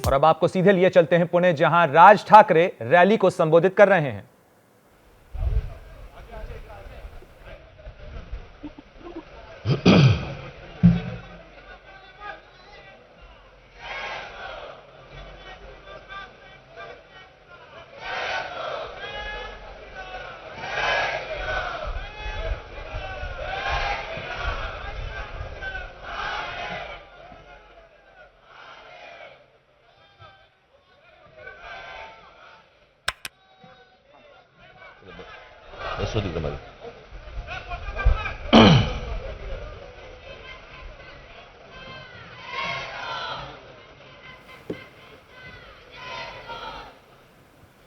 और अब आपको सीधे लिए चलते हैं पुणे, जहां राज ठाकरे रैली को संबोधित कर रहे हैं।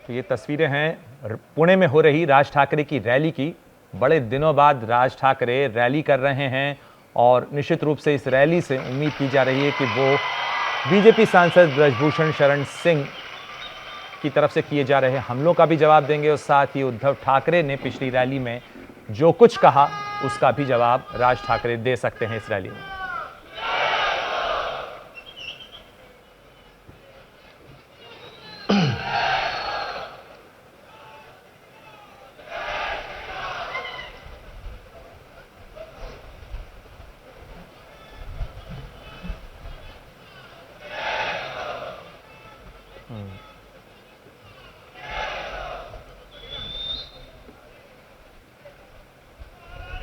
तो ये तस्वीरें हैं पुणे में हो रही राज ठाकरे की रैली की। बड़े दिनों बाद राज ठाकरे रैली कर रहे हैं और निश्चित रूप से इस रैली से उम्मीद की जा रही है कि वो बीजेपी सांसद ब्रजभूषण शरण सिंह की तरफ से किए जा रहे हमलों का भी जवाब देंगे और साथ ही उद्धव ठाकरे ने पिछली रैली में जो कुछ कहा उसका भी जवाब राज ठाकरे दे सकते हैं इस रैली में।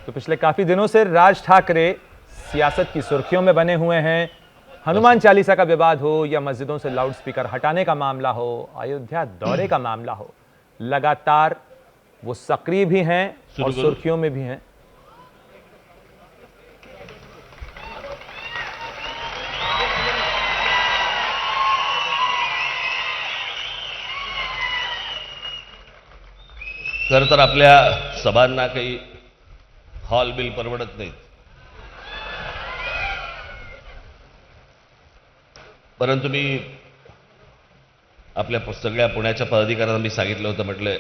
तो पिछले काफी दिनों से राज ठाकरे सियासत की सुर्खियों में बने हुए हैं। हनुमान चालीसा का विवाद हो या मस्जिदों से लाउडस्पीकर हटाने का मामला हो, अयोध्या दौरे का मामला हो, लगातार वो सक्रिय भी हैं और सुर्खियों में भी हैं। खरं तर आपल्या सभांना काही हॉल बिल परवडत नाहीत, परंतु मी आपल्या सगळ्या पुण्याच्या पदाधिकाऱ्यांना मी सांगितलं होतं, म्हटलं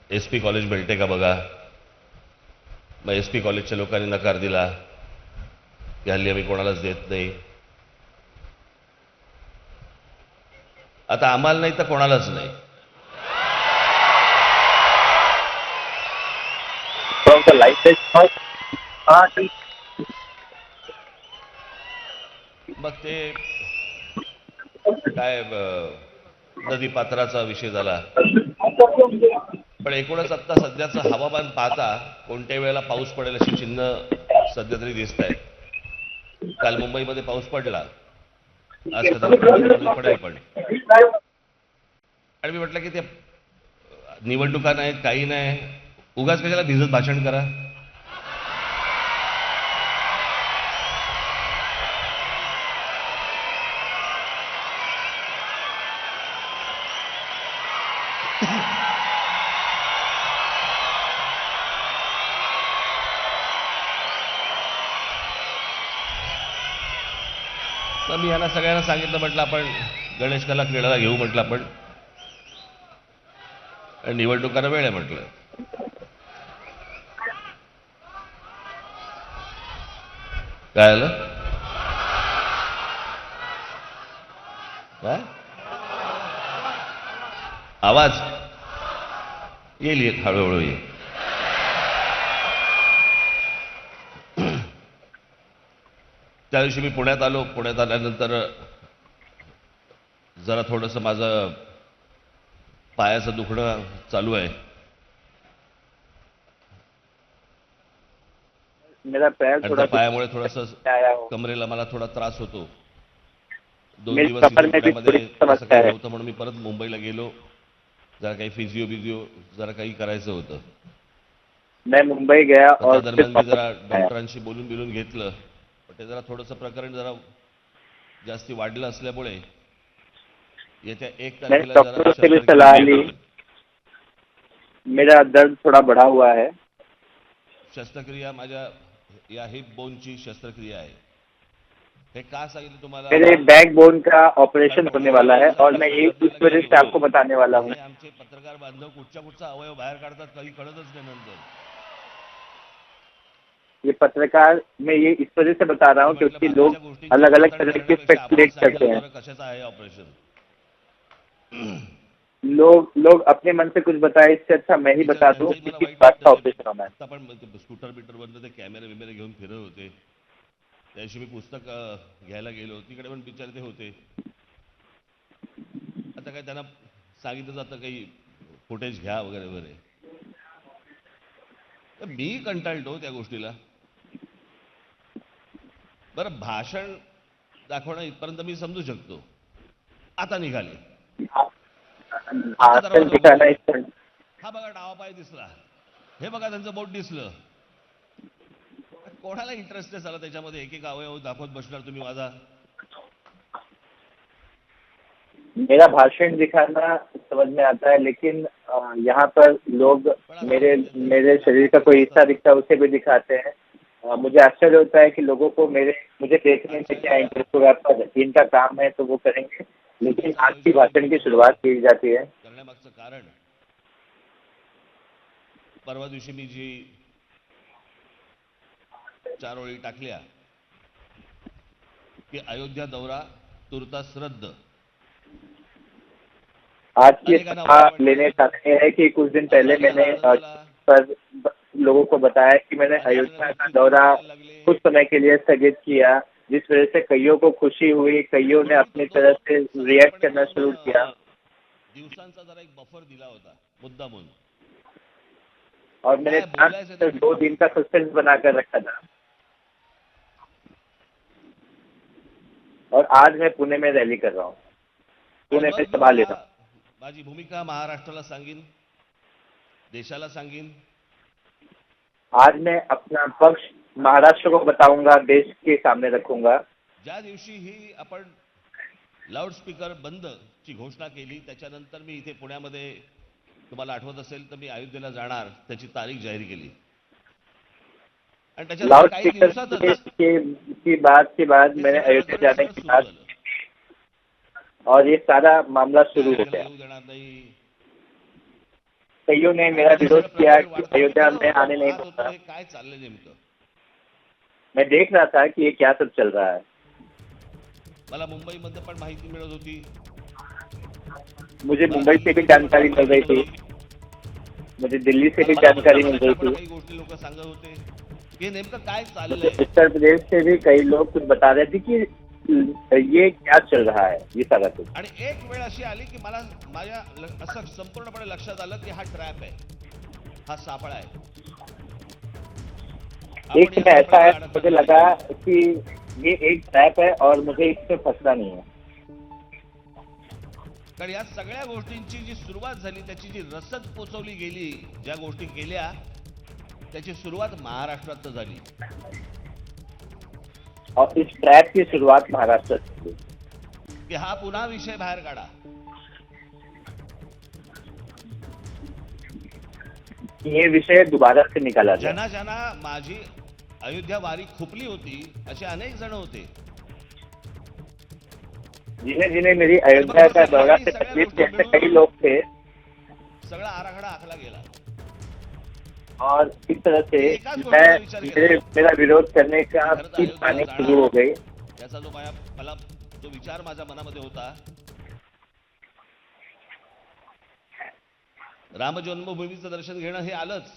एसपी कॉलेज मिळते का बघा. मग एसपी कॉलेजच्या लोकांनी नकार दिला की हल्ली आम्ही कोणालाच देत नाही. आता आम्हाला नाही तर कोणालाच नाही. मग ते काय नदी पात्राचा विषय झाला, पण एकूणच आता सध्याचं हवामान पाहता कोणत्या वेळेला पाऊस पडेल अशी चिन्ह सध्या तरी दिसत आहेत. काल मुंबईमध्ये पाऊस पडला, आज कदाचित पडेल पण. आणि मी म्हटलं की ते निवडणुका नाहीत, काही नाही, उगाच कशाला भिजत भाषण करा. मी यांना सगळ्यांना सांगितलं, म्हटलं आपण गणेश कला क्रीडाला घेऊ, म्हटलं आपण निवडणुकांना वेळ आहे म्हटलं. काय आलं काय आवाज येईल, हळूहळू येईल. त्या दिवशी मी पुण्यात आलो. पुण्यात आल्यानंतर जरा थोडंसं माझं पायाचं दुखणं चालू आहे. पायामुळे थोडंसं कमरेला मला थोडा त्रास होतो. 2 दिवस नव्हतं म्हणून मी परत मुंबईला गेलो. जरा काही फिजिओ जरा काही करायचं होतं. मैं मुंबई गया और दरम्यान मी जरा डॉक्टरांशी बोलून घेतलं. ते जरा थोडंसं प्रकरण जरा जास्ती वाढलं असल्यामुळे येत्या 1 तारखेला डॉक्टर से भी सलाह ली. मेरा दर्द थोड़ा बढ़ा हुआ है. शस्त्रक्रिया माझ्या या हिप बोनची शस्त्रक्रिया आहे. हे का सांगितलं तुम्हाला? मेरे बैक बोन का ऑपरेशन होने वाला है और मैं ये इस वजह से आपको बताने वाला हूँ. आमचे पत्रकार बांधव कुठचा अवयव बाहेर काढतात काही कळतच नाही नंतर. ये पत्रकार मैं ये इस वजह से बता रहा हूँ क्योंकि लोग अलग अलग तरह के स्पेकुलेट करते हैं. कशाचं आहे ऑपरेशन? लोग अपने मन से कुछ बताए, इससे अच्छा मैं ही बता दूं त्यांचंही कि मला किस वाईट बात का वाटतं. ऑपरेशन होना है. आता पण स्कूटर बिटरवरनं ते कॅमेरे बिमेरे घेऊन फिरत होते. त्या दिवशी मी पुस्तक घ्यायला गेलो, तिकडे पण बिचारे ते होते. आता काय त्यांना सांगितलं जातं काही फुटेज घ्या वगैरे वगैरे. तर मी कंटाळतो त्या गोष्टीला. बरं, भाषण दाखवणं इथपर्यंत मी समजू शकतो. आता निघाले, आता भाषण दरवाजा दिखाना उघडले, इस हा बघा डावा पाय दिसला, हे बघा त्यांचं बोट दिसलं. कोणाला इंटरेस्ट आहे झाला त्याच्यामध्ये? एक एक अवयव दाखवत बसणार तुम्ही माझा? मेरा भाषण दिखाना समझ में आता है, लेकिन यहाँ पर लोग पण आता मेरे त्यांचं मेरे जे शरीर दाखवायचं का कोई ते हिस्सा करतात. दिखता है उसे भी दिखाते हैं. मुझे आश्चर्य होता है कि लोगों को मुझे देखने में क्या आजच्या इंटरेस्ट होगा. पर इनका काम है तो वो करेंगे, लेकिन सभेचं आज की आयोजन भाषण की शुरुआत की जाती है. करण्यामागचं कारण, परवा दिवशी मी जी 4 ओळी टाकल्या की अयोध्या दौरा तुर्तास रद्द. आज की अनेकांना सभा वाईट लेने वाटलं, का ये है कि कुछ दिन पहले अनेकांना मैंने आनंद झाला, पर लोगों को बताया कि मैंने अनेक जण अयोध्या का वक्तृत्व दौरा करायला लागले. कुछ समय के लिए स्थगित किया, जिस वजह से कईयों को खुशी हुई, कईयों ने म्हणून अपनी तो तरफ से रिएक्ट साधारणपणे करना 2 शुरू किया. दिवसांचा जरा एक बफर दिला होता मुद्दामून. और मैंने काय बोलायचं ते सिर्फ 2 दिन का सस्पेंस बनाकर रखा था. और आज मैं पुणे में रैली कर रहा हूँ. आणि पुणे में मग मी सभा ले रहा हूँ. माझी भूमिका महाराष्ट्राला सांगीन, देशाला सांगीन. आज मैं अपना पक्ष महाराष्ट्र को बताऊंगा, देश के सामने रखूंगा. ज्या दिवशी ही आपण लाऊडस्पीकर बंद ची घोषणा केली, त्याच्यानंतर मी इथे पुण्यामध्ये, तुम्हाला आठवत असेल तर मी अयोध्येला जाणार त्याची तारीख जाहीर केली. आणि त्याच्यानंतर लाउड काही स्पीकर दिवसातच की बात के बाद हे मैंने सगळं अयोध्या जाने सगळं की सुरू बात, झालं. और ये सारा मामला मी शुरू हो अयोध्येला गया. येऊ देणार नाही. कईयों ने आणि मेरा त्याचे विरोध सगळे किया प्रकार कि वाढताना मी अयोध्या बघत में होतो, आने नहीं पाहत होतो दूंगा. हे काय चाललंय नेमकं. मैं देख रहा था कि ये क्या सब चल रहा है. मला मुंबईमध्ये पण माहिती मिळत होती, मुझे मला मुंबई से भी दिल्लीमध्ये पण जानकारी मिल माहिती रही मिळत थी, होती. मुझे दिल्ली से भी मला उत्तर जानकारी मिल रही प्रदेशला पण थी, काही गोष्टी लोक सांगत होते की हे नेमकं काय मुझे चाललंय. उत्तर प्रदेश से भी कई लोग कुछ बता रहे थे कि ये क्या चल रहा है, ये सारा कुछ. आणि एक वेळ अशी आली की मला माझ्या असं संपूर्णपणे लक्षात आलं की हा ट्रॅप आहे, हा सापळा आहे. एक आपण या समय ऐसा है, सापळ्यामध्ये मुझे अडकलेलो लगा आहे. कि ये एक ट्रैप है और मुझे इसमें फंसना नहीं है. कारण या सगळ्या गोष्टींची जी सुरुवात झाली, त्याची जी रसद पोचवली गेली, ज्या गोष्टी केल्या त्याची सुरुवात महाराष्ट्रात झाली. और इस ट्रैप की शुरुआत महाराष्ट्र से हुई. की हा पुन्हा विषय बाहेर काढा. ये विषय दोबारा से निकाला जाए. ज्यांना ज्यांना माझी अयोध्या वारी खुपली होती असे अनेक जण होते. जिन्हें जिन्हें मेरी अयोध्या का दौरा से तकलीफ थी, ऐसे कई लोग थे. सगळा आराखडा आखला गेला. और इस तरह से एकाच गोष्टीचा विचार केला. मेरा विरोध करने का खरं तर की अयोध्येला पानी जाणार, शुरू हो गई. याचा जो मला जो विचार माझ्या मनामध्ये होता, राम जन्मभूमीचं दर्शन घेणं हे आलंच,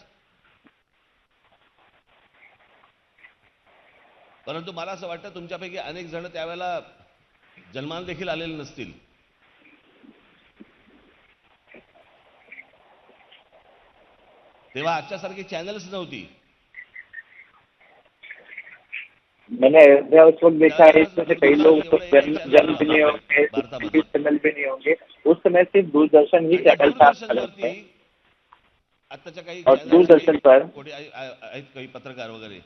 परंतु मला असं वाटतं तुमच्यापैकी अनेक जण त्यावेळेला जन्माला देखील आलेले नसतील. तेव्हा आजच्यासारखी चॅनल्स नव्हती. मैंने अयोध्या उस वक्त देखा है, इसमें से कई लोग उस वक्त जन्म भी नहीं होंगे, भारतामध्ये चैनल भी नहीं होंगे. उस समय सिर्फ दूरदर्शन ही आणि त्या चैनल था. दूरदर्शनवरती आत्ताच्या काही और channels, दूरदर्शन पर कोणी आहेत काही पत्रकार वगैरे,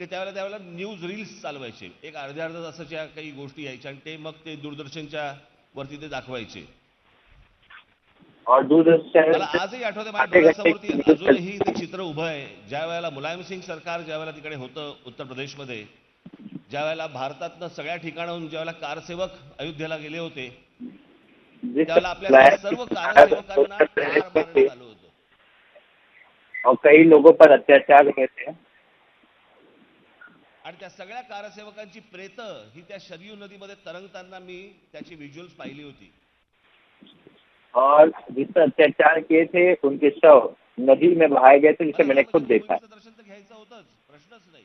ते त्यावेळेला न्यूज रील्स चालवायचे. एक अर्ध्या तासाच्या काही गोष्टी यायच्या आणि ते मग ते दूरदर्शनच्या वरती ते दाखवायचे. और दूरदर्शन मला आजही आठवते, माझ्या डोळ्यासमोरती अजूनही ते चित्र उभं आहे. ज्या वेळेला मुलायम सिंग सरकार ज्या वेळेला तिकडे होतं उत्तर प्रदेशमध्ये, ज्या वेळेला भारतातनं सगळ्या ठिकाणाहून ज्या वेळेला कारसेवक अयोध्येला गेले होते, त्यावेळेला आपल्या सर्व कारसेवकांना ठार मारण्यात आलं होतं. और कई लोगों पर अत्याचार हुए थे. आणि त्या सगळ्या कारसेवकांची प्रेतं ही त्या शरयू नदीमध्ये तरंगताना मी त्याची व्हिज्युअल्स पाहिली होती. और जिस पर अत्याचार किए थे उनके शव नदी में बहाए गए थे, जिसे मैंने खुद देखा है। दर्शन तर घ्यायचं होतंच, प्रश्नच नाही.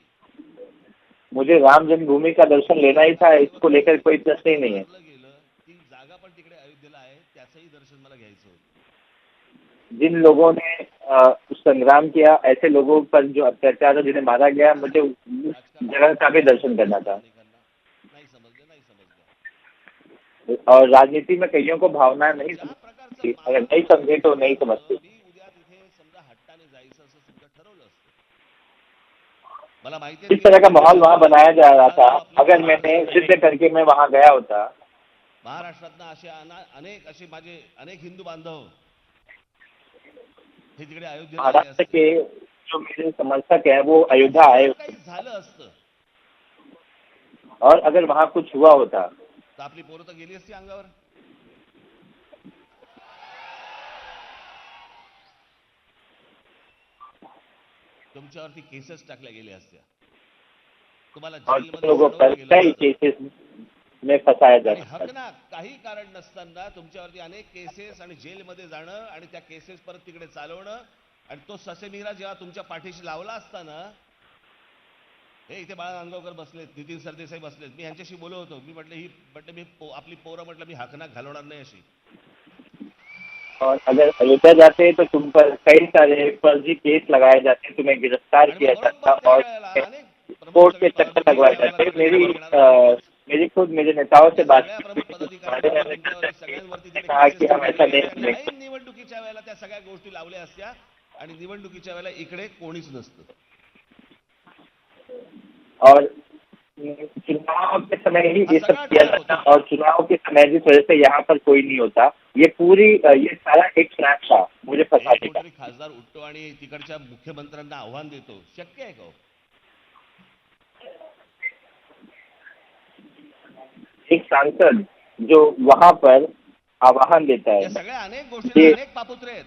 मुझे राम जन्मभूमि का दर्शन लेना ही था, इसको लेकर कोई प्रश्न ही नहीं है। गेलं ती जागा पण तिकडे अयोध्येला आहे, त्याचंही दर्शन मला घ्यायचं होतं. जिन लोगों ने संग्राम किया, ऐसे लोगों पर जो अत्याचार और जिन्हें मारा गया, मुझे उस जगह का भी दर्शन करना था। नाही समजलं. और राजनीति में कईयों को भावना नहीं समझती, अगर नहीं समझे तो नहीं समझते। मी उद्या तिथे समजा हट्टाने जायचं असं समजा ठरवलं असतं, मला माहिती आहे इस तरह का माहौल वहाँ बनाया जा रहा था, अगर मैंने सिद्ध करके मैं वहाँ गया होता। महाराष्ट्रातनं असे अनेक असे माझे अनेक हिंदू बांधव हे तिकडे अयोध्येला आले महाराष्ट्र असते. के जो मेरे समर्थक है वो अयोध्या आए, काही झालं असतं और अगर वहाँ कुछ हुआ होता तर आपली पोरं तर गेली असती अंगावर. तुमच्यावरती केसेस टाकल्या गेल्या असत्या, तुम्हाला और जेलमध्ये लोगों पर सोडवलं गेलं कई असतं. केसेस में फंसाया जा आणि सकता हक है। ना काही कारण नसताना तुमच्यावरती अनेक केसेस आणि जेलमध्ये जाणं आणि त्या केसेस परत तिकडे चालवणं, आणि तो ससेमिरा जेव्हा तुमच्या पाठीशी लावला असताना, हे इथे बाळा नांदगावकर बसलेत, नितीन सरदेसाई बसलेत, मी यांच्याशी बोलत होतो. मी म्हटलं आपली पोरं म्हटलं मी हाकनाक घालवणार नाही अशी. और अगर अयोध्या जाते तो तुम पर कई सारे फर्जी केस लगाए जाते, तुम्हें गिरफ्तार आणि किया मग जाता बरोबर और त्यावेळेला अनेक प्रमुख कोर्ट के सगळे चक्कर लगवाए जाते। मेरी खुद मेरे नेताओं से बात सगळ्या की, प्रमुख मैंने पदाधिकाऱ्यांवर सगळ्यांवरती तिकडे कहा कि केसेस हम ऐसा टाकले नहीं गेले, आणि निवडणुकीच्या वेळेला त्या सगळ्या गोष्टी लावल्या असत्या, आणि निवडणुकीच्या वेळेला इकडे कोणीच नसतं. और चुनाव के समय ही ये सब किया जाता, और चुनाव के समय जिस वजह से यहाँ पर कोई नहीं होता, ये सारा एक ट्रैप था मुझे फंसाने का। कोणतरी खासदार उठतो आणि तिकडच्या मुख्यमंत्र्यांना आव्हान देतो, शक्य आहे का हो? एक सांसद जो वहाँ पर आह्वान देता है, या सगळ्या अनेक गोष्टी अनेक पापुत्रे आहेत.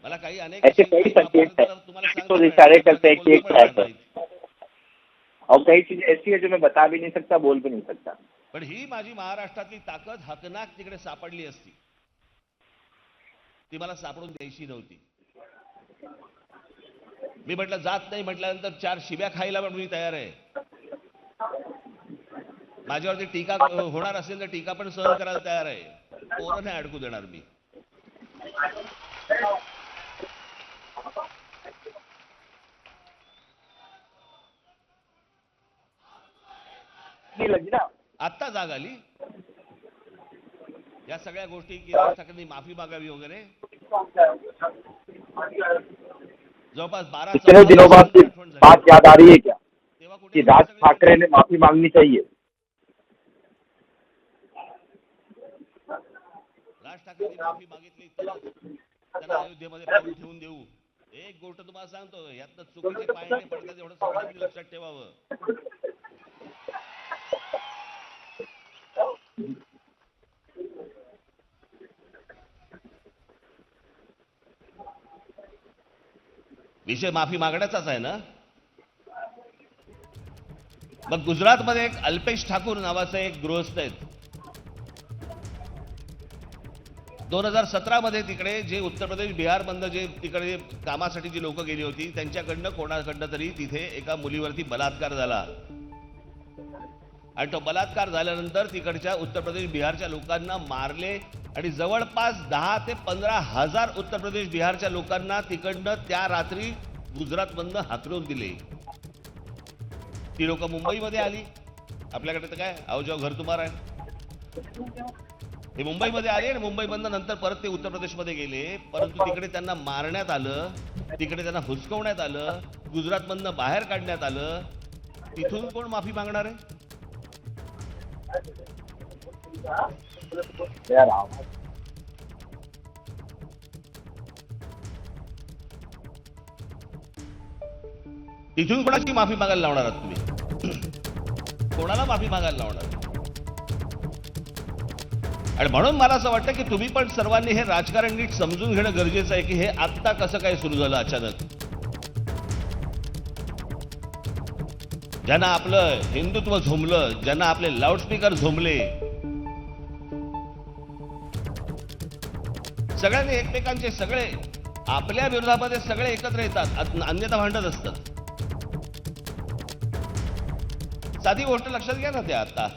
मला काही अनेक ऐसे असे कई काही संकेत पापुत्रे है तुम्हाला तो सांगतो, इशारे करते हैं कि एक बोलणं पण ट्रैप है, नाही. और कई चीजें ऐसी है जो मैं बता भी नहीं सकता, बोल भी नहीं सकता। पण ही माझी महाराष्ट्रातली ताकद हकनाक तिकडे सापडली असती, ती मला सापडून द्यायची नव्हती. मी म्हटलं जात नाही म्हटल्यानंतर 4 शिव्या खायला पण मी तयार आहे. माझ्यावरती टीका होणार असेल तर टीका पण सहन करायला तयार आहे. पोरं नाही अडकू देणार मी. आत्ता जाग आली या सगळ्या गोष्टी की राज ठाकरेंनी माफी मागावी वगैरे. जवळपास 12 इतने दिनों बाद फिर बात याद आ रही है क्या तेव्हा कुठे कि राज ठाकरे ने माफी मांगनी चाहिए? राज ठाकरेंनी माफी मागितली तरच त्यांना अयोध्येमध्ये पाऊल ठेवून देऊ. एक गोष्ट तुम्हाला सांगतो, यातनं चुकीचे पायंडे पडतात एवढं सगळ्यांनी लक्षात ठेवावं. विषय माफी मागण्याचाच आहे ना. मग गुजरातमध्ये एक अल्पेश ठाकूर नावाचे एक गृहस्थ आहेत. 2017 मध्ये तिकडे जे उत्तर प्रदेश बिहार मधनं जे तिकडे कामासाठी जी लोक गेली होती त्यांच्याकडनं कोणाकडनं तरी तिथे एका मुलीवरती बलात्कार झाला, आणि तो बलात्कार झाल्यानंतर तिकडच्या उत्तर प्रदेश बिहारच्या लोकांना मारले, आणि जवळपास 10 ते 15 हजार उत्तर प्रदेश बिहारच्या लोकांना तिकडनं त्या रात्री गुजरातमधनं हाकलून दिले. ती लोक मुंबईमध्ये आली. आपल्याकडे तर काय आवजाव घर तुम्हारा आहे. हे मुंबईमध्ये आले आणि मुंबईमधनं नंतर परत ते उत्तर प्रदेशमध्ये गेले, परंतु तिकडे त्यांना मारण्यात आलं, तिकडे त्यांना हुसकवण्यात आलं, गुजरातमधनं बाहेर काढण्यात आलं. तिथून कोण माफी मागणार आहे? तिथून कोणाची माफी मागायला लावणार आहात तुम्ही? कोणाला माफी मागायला लावणार? आणि म्हणून मला असं वाटतं की तुम्ही पण सर्वांनी हे राजकारण नीट समजून घेणं गरजेचं आहे की हे आत्ता कसं काय सुरू झालं अचानक. ज्यांना आपलं हिंदुत्व झोंबलं, ज्यांना आपले लाऊडस्पीकर झोंबले, सगळ्यांनी एकमेकांचे सगळे आपल्या विरोधामध्ये सगळे एकत्र येतात, अन्यथा भांडत असतात. साधी गोष्ट लक्षात घ्या ना. त्या आता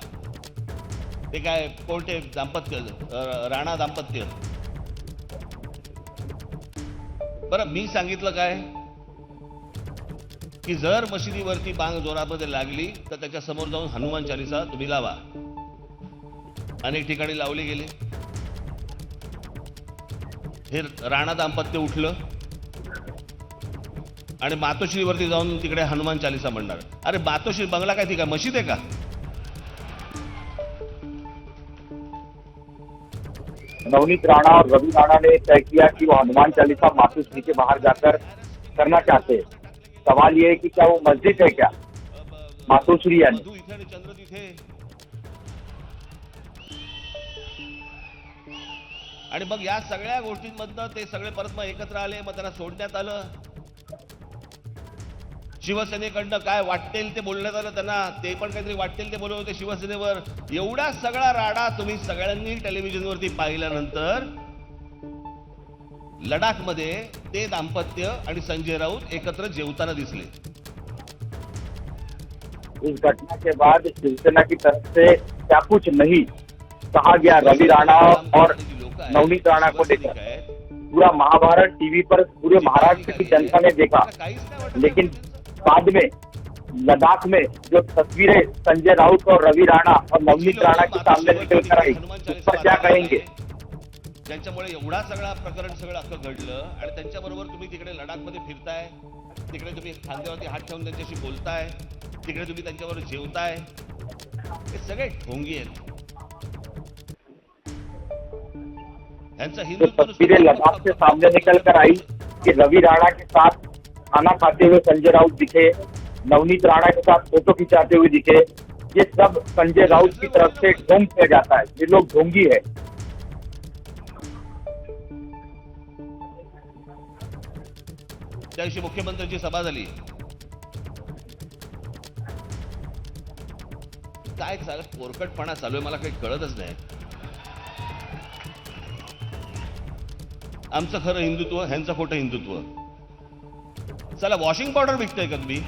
ते काय कोणते दाम्पत्य, राणा दाम्पत्य. बरं, मी सांगितलं काय की जर मशिदीवरती बांग जोरामध्ये लागली तर त्याच्या समोर जाऊन हनुमान चालीसा तुम्ही लावा. अनेक ठिकाणी लावली गेली. हे राणा दाम्पत्य उठलं आणि मातोश्रीवरती जाऊन तिकडे हनुमान चालीसा म्हणणार. अरे मातोश्री बंगला काय, ती काय मशीद आहे का? नवनीत राणा और रवि राणा ने तय किया कि वो हनुमान चालीसा मातोश्री के बाहर जाकर करना चाहते हैं. सवाल ये है कि क्या वो मस्जिद है क्या, मातोश्री यानी. मधु इथे आणि चंद्र तिथे. आणि मग या सगळ्या गोष्टींमधनं ते सगळे परत मग एकत्र आले. मग त्यांना सोडण्यात आलं. शिवसेनेकडनं काय वाटेल ते बोलण्यात आलं त्यांना. ते पण काहीतरी वाटेल ते बोलत होते शिवसेनेवर. एवढा सगळा राडा तुम्ही सगळ्यांनी टेलिव्हिजनवरती पाहिल्यानंतर लडाखमध्ये ते दाम्पत्य आणि संजय राऊत एकत्र जेवताना दिसले. इस घटना के बाद शिवसेना की तरफ से क्या कुछ नहीं कहा गया रवि राणा और नवनीत राणा को लेकर. पूरा महाभारत टीवी पर पूरे महाराष्ट्र की जनता ने देखा. लेकिन बाद में लद्दाख में जो तस्वीरें संजय राउत और रवि राणा और नवनीत राणा के सामने निकल कर आई, उस पर क्या कहेंगे. ज्यांच्यामुळे एवढा सगळा प्रकरण सगळं अख्खं घडलं आणि त्यांच्याबरोबर तुम्ही तिकडे लडाखमध्ये फिरताय, तिकडे तुम्ही खांद्यावरती हात ठेवून त्यांच्याशी बोलताय, तिकडे तुम्ही त्यांच्याबरोबर जेवताय. हे सगळे ढोंगी आहेत. जो तस्वीरें लद्दाख से सामने निकल कर आई कि रवि राणा के साथ खाना खाते हुए संजय राउत दिखे, नवनीत राणा के साथ फोटो खिंचाते हुए दिखे, ये सब संजय राउत की तरफ से ढोंग किया जाता है. ये लोग ढोंगी है. त्या दिवशी मुख्यमंत्र्यांची सभा झाली. काय पोरकटपणा चालू आहे मला काही कळतच नाही. आमचं खरं हिंदुत्व, ह्यांचं खोटं हिंदुत्व. चला वॉशिंग पाउडर विकते का तुम्ही?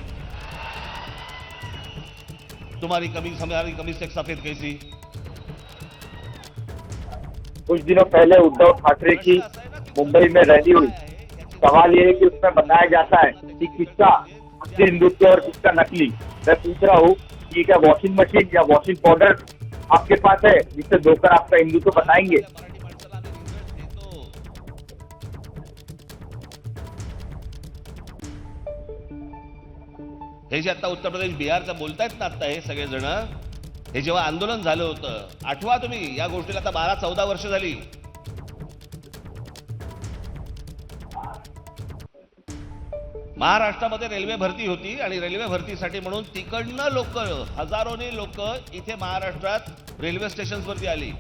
तुम्हारी कमीज हमारी कमीज से सफेद कैसी. कुछ दिनों पहले उद्धव ठाकरे की मुंबई में रैली हुई. सवाल ये है कि उसमें बताया जाता है कि किसका असली हिंदुत्व और किसका नकली. मैं पूछ रहा हूँ कि क्या वॉशिंग मशीन या वॉशिंग पाउडर आपके पास है जिससे धोकर आपका हिंदुत्व बताएंगे. हे जे आता उत्तर प्रदेश बिहारचं बोलतायत ना आता हे सगळेजण, हे जेव्हा आंदोलन झालं होतं, आठवा तुम्ही या गोष्टीला. आता 12-14 वर्ष झाली. महाराष्ट्रामध्ये रेल्वे भरती होती आणि रेल्वे भरतीसाठी म्हणून तिकडनं लोक, हजारोनी लोक इथे महाराष्ट्रात रेल्वे स्टेशन्सवरती आली.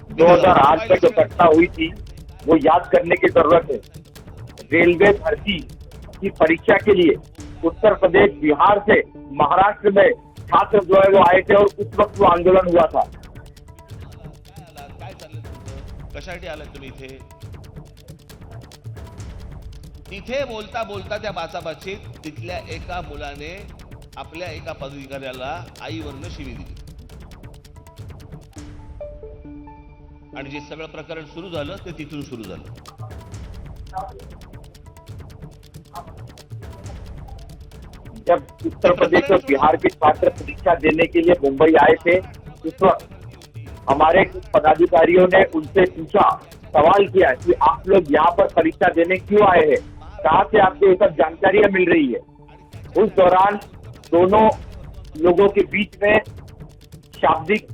दो 2008 में जो घटना हुई थी वो याद करने की जरूरत है. रेलवे भर्ती की परीक्षा के लिए उत्तर प्रदेश बिहार से महाराष्ट्र में छात्र जो है वो आए थे और उस वक्त वो आंदोलन हुआ था. काय चाललंय तुमचं? कशासाठी आलात तुम्ही इथे? तिथे बोलता बोलता त्या बाचाबाचीत तिथल्या एका मुलाने आपल्या एका पदाधिकाऱ्याला आईवरनं शिवी दिली आणि जे सगळं प्रकरण सुरू झालं ते तिथून सुरू झालं. जब उत्तर प्रदेश और बिहार के छात्र परीक्षा देने के लिए मुंबई आए थे, उस वक्त हमारे कुछ पदाधिकारियों ने उनसे पूछा, सवाल किया कि आप लोग यहाँ पर परीक्षा देने क्यों आए हैं, कहाँ से आपको ये सब जानकारियां मिल रही है. उस दौरान दोनों लोगों के बीच में शाब्दिक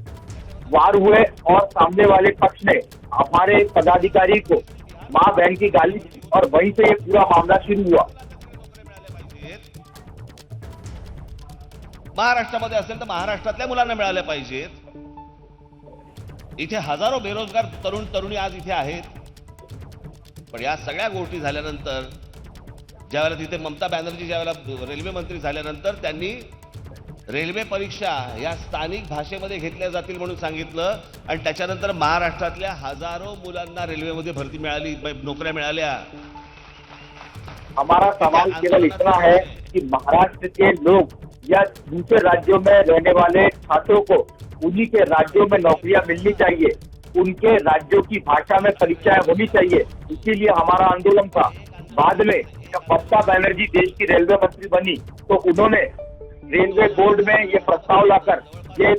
वार हुए और सामने वाले पक्ष ने हमारे पदाधिकारी को मां बहन की गाली दी और वहीं से ये पूरा मामला शुरू हुआ. महाराष्ट्रामध्ये असेल तर महाराष्ट्रातल्या मुलांना मिळाल्या पाहिजेत. इथे हजारो बेरोजगार तरुण तरुणी आज इथे आहेत. पण या सगळ्या गोष्टी झाल्यानंतर ज्यावेळेला तिथे ममता बॅनर्जी ज्यावेळेला रेल्वे मंत्री झाल्यानंतर त्यांनी रेल्वे परीक्षा या स्थानिक भाषेमध्ये घेतल्या जातील म्हणून सांगितलं आणि त्याच्यानंतर महाराष्ट्रातल्या हजारो मुलांना रेल्वेमध्ये भरती मिळाली, नोकऱ्या मिळाल्या. हमारा सवाल केवल इतना है कि महाराष्ट्र के लोग या दूसरे राज्यों में रहने वाले छात्रों को उन्हीं के राज्यों में नौकरियां मिलनी चाहिए, उनके राज्यों की भाषा में परीक्षाएं होनी चाहिए. इसीलिए हमारा आंदोलन था. बाद में जब ममता बनर्जी देश की रेलवे मंत्री बनी तो उन्होंने रेलवे बोर्ड में ये प्रस्ताव लाकर ये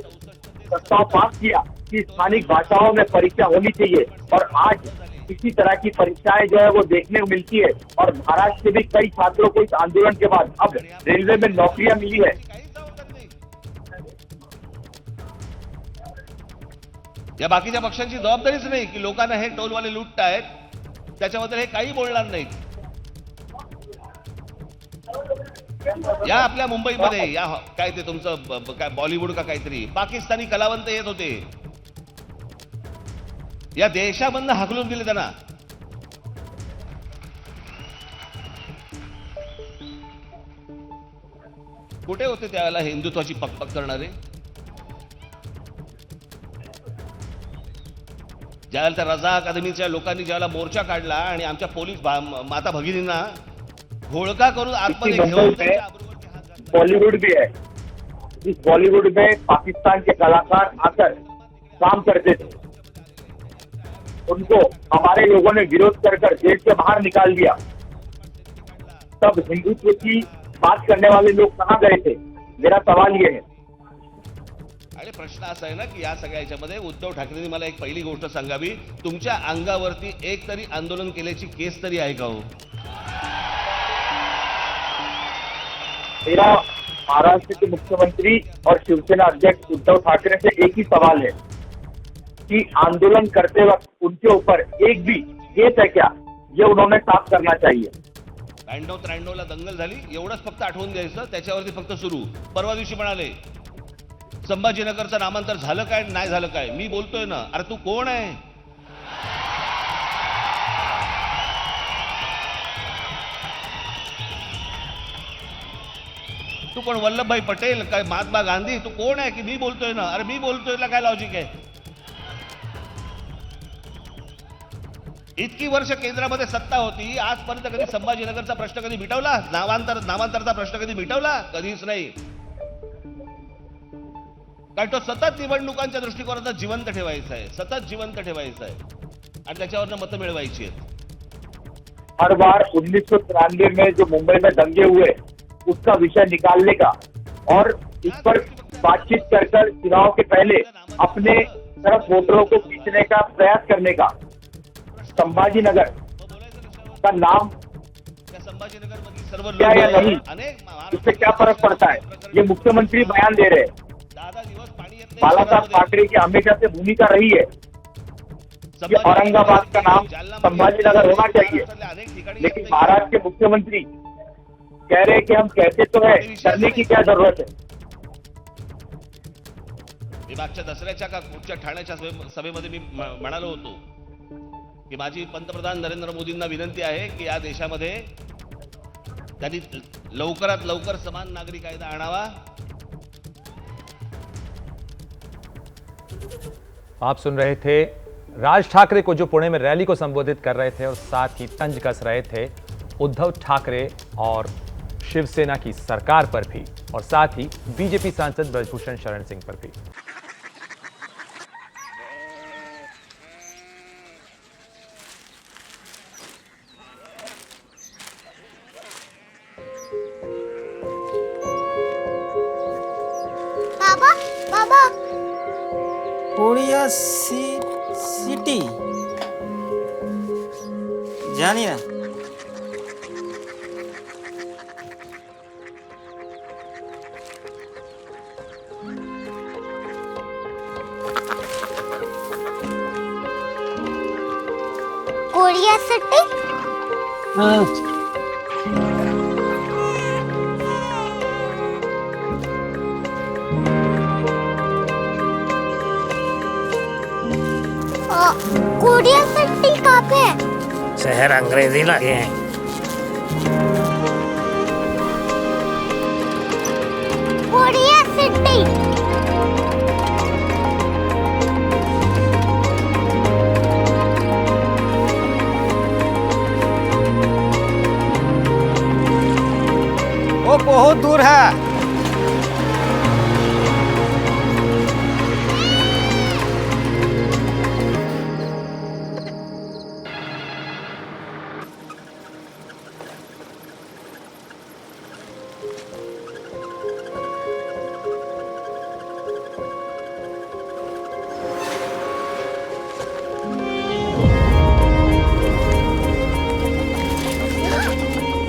प्रस्ताव पास किया कि स्थानिक भाषाओं में परीक्षा होनी चाहिए. और आज इसी तरह की परीक्षाएं जो है वो देखने को मिलती है. और महाराष्ट्र के भी कई छात्रों को इस आंदोलन के बाद अब रेलवे में नौकरियां मिली है. या बाकीच्या पक्षांची जबाबदारीच नाही की लोकांना हे टोलवाले लुटतायत, त्याच्याबद्दल हे काही बोलणार नाहीत. या आपल्या मुंबईमध्ये या काय ते तुमचं काय बॉलिवूड का काहीतरी पाकिस्तानी कलावंत येत होते, या देशामधनं हाकलून दिले त्यांना. कुठे होते त्यावेळेला हिंदुत्वाची पकपक करणारे? ज्यावेळेला त्या रजा अकादमीच्या लोकांनी ज्यावेळेला मोर्चा काढला आणि आमच्या पोलीस माता भगिनींना घोळका करून आतमध्ये घेऊन त्यांच्या आबरूवरती हात घातला. बॉलीवुड भी है. इस बॉलीवुड में पाकिस्तान के कलाकार आकर काम करते थे. उनको हमारे लोगों ने विरोध कर देश से बाहर निकाल दिया. तब हिंदुत्व की बात करने वाले लोग कहाँ गए थे? मेरा सवाल ये है. आणि प्रश्न असा आहे ना की या सगळ्या याच्यामध्ये उद्धव ठाकरेंनी मला एक पहिली गोष्ट सांगावी, तुमच्या अंगावरती एक तरी आंदोलन केल्याची केस तरी आहे का हो? मेरा महाराष्ट्र के मुख्यमंत्री और शिवसेना अध्यक्ष उद्धव ठाकरे से एक ही सवाल है कि आंदोलन करते वक्त उनके ऊपर एक भी केस है क्या, ये उन्होंने साफ करना चाहिए. 93 ला दंगल झाली, एवढंच फक्त आठवून द्यायचं, त्याच्यावरती फक्त सुरू. परवा दिवशी म्हणाले संभाजीनगरचं नामांतर झालं काय नाही झालं काय, मी बोलतोय ना. अरे तू कोण आहे? तू कोण? वल्लभभाई पटेल काय महात्मा गांधी? तू कोण आहे की मी बोलतोय ना? अरे मी बोलतोय ना, काय लॉजिक आहे? इतकी वर्ष केंद्रामध्ये सत्ता होती, आजपर्यंत कधी संभाजीनगरचा प्रश्न कधी मिटवला? नामांतरचा प्रश्न कधी मिटवला? कधीच नाही. कारण तो सतत निवडणुकांच्या दृष्टिकोनातून जिवंत ठेवायचा आहे, सतत जिवंत ठेवायचा आहे आणि त्याच्यावरनं मतं मिळवायची आहेत. हर बार 1993 में जो मुंबई में दंगे हुए उसका विषय निकालने का और इस पर बातचीत कर चुनाव के पहले अपने तरफ वोटरों को खींचने का प्रयास करने का. संभाजीनगर का नाम संभाजीनगर मधील सर्व क्या या नहीं, अनेक इससे क्या फर्क पड़ता है? ये मुख्यमंत्री बयान दे रहे हैं. 10 दिवस पाणी येत नाही. बालासाहेब ठाकरे की हमेशा से भूमिका रही है कि औरंगाबाद का नाम संभाजीनगर होना चाहिए. लेकिन महाराष्ट्र के मुख्यमंत्री कह रहे हैं कि हम कहते तो है, करने की क्या जरूरत है? मी मागच्या दसऱ्याच्या का कुठच्या ठाण्याच्या सभेमध्ये मी म्हणालो होतो की माझी पंतप्रधान नरेंद्र मोदींना विनंती आहे की या देशामध्ये त्यांनी लवकरात लवकर समान नागरी कायदा आणावा. आप सुन रहे थे राज ठाकरे को, जो पुणे में रैली को संबोधित कर रहे थे और साथ ही तंज कस रहे थे उद्धव ठाकरे और शिवसेना की सरकार पर भी, और साथ ही बीजेपी सांसद ब्रजभूषण शरण सिंह पर भी. बाबा बाबा कोरिया सिटी জানি না कोरिया सिटी कोरिया सिटी कहाँ पे है? शहर अंग्रेजी लगे हैं कोरिया सिटी बहुत दूर है।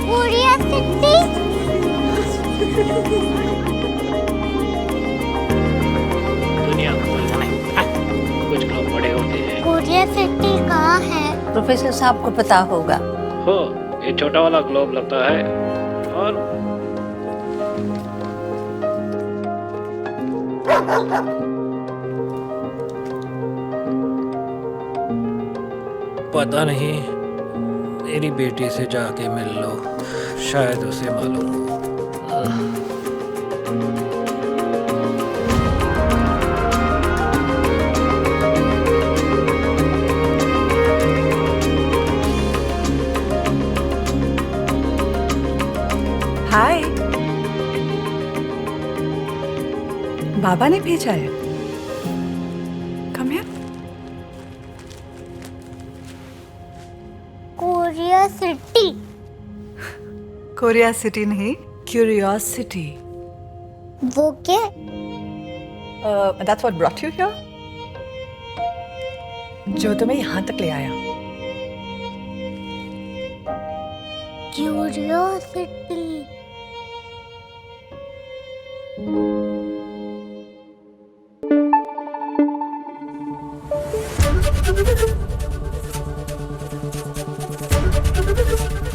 Korea city. दुनिया को कुछ लोग बड़े होते हैं। कोरिया सिटी कहाँ है? प्रोफेसर साहब को पता होगा। हो, ये छोटा वाला ग्लोब लगता है और पता नहीं, मेरी बेटी से जाके मिल लो, शायद उसे मालूम हो। हाय, बाबा ने भेजा है। Come here. Korea city. Korea city नहीं, क्यूरियोसिटी। वो क्या? That's what brought you here? जो तुम्हें यहाँ तक ले आया। क्यूरियोसिटी।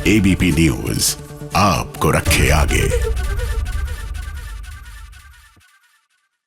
एबीपी न्यूज आपको रखे आगे।